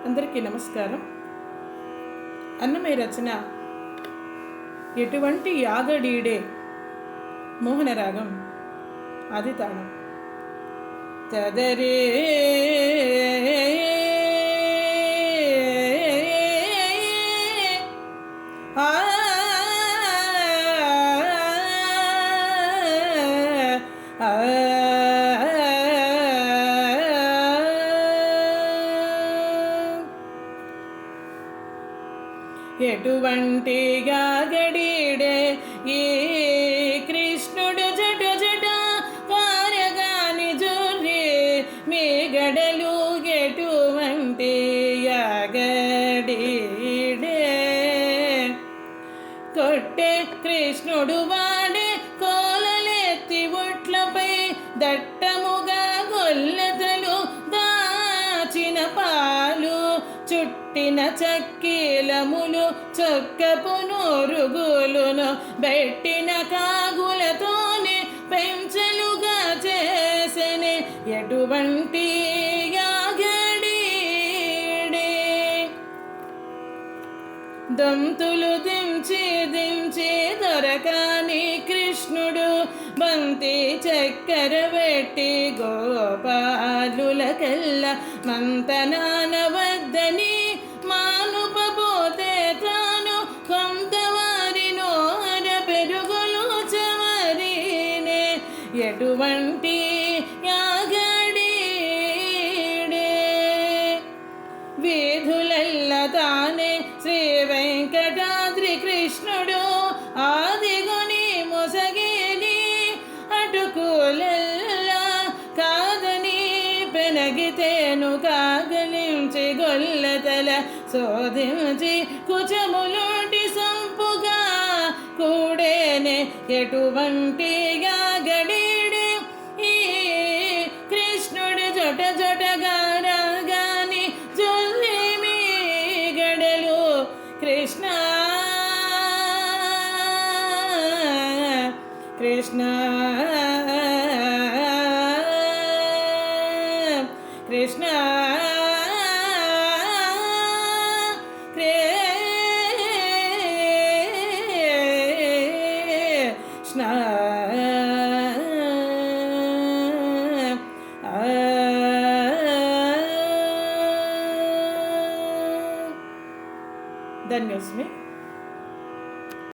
అందరికీ నమస్కారం. అన్నమయ్య రచన ఎటువంటి యాగడీడే మోహన రాగం ఆది తాళం. తదరే ఎటువంటి గాగడీడే ఈ కృష్ణుడు జట జట కార్యగాని జోరి మీ గడలు ఎటువంటి యాగడీడే కొట్టే కృష్ణుడు వాడే కోలలెత్తి ఒట్లపై దట్టముగా గొల్లతలు దాచిన పాలు చుట్టిన చక్కీలములు చొక్కపు నోరుగులును బెట్టిన కాగులతోనే పెంచలుగా చేసెనే ఎటువంటి యాగడీడే. దంతులు దించి దించి దొరకాని కృష్ణుడు బంతి చక్కెర పెట్టి గోపాలులకెల్ల మంతనానవద్దని మానుపబోతే తాను కొంతవారి నోర పెరుగులు చవరినే ఎటువంటి యాగడీడే. వీధులెల్ల తానే శ్రీ వెంకటాద్రి కృష్ణుడు ఆదిగుని మొసగిని అటుకులెల్లా కాదని పెనగితేను కాగలించి గొల్లతల శోధించి కుచములుంటి సంపుగా కూడేనే ఎటువంటి యాగడీడే. ఈ కృష్ణుడు జొట జొటగా రాగాని జొల్లి మీ గడలు కృష్ణ కృష్ణ కృష్ణ కృష్ణ ధన్యోస్మి.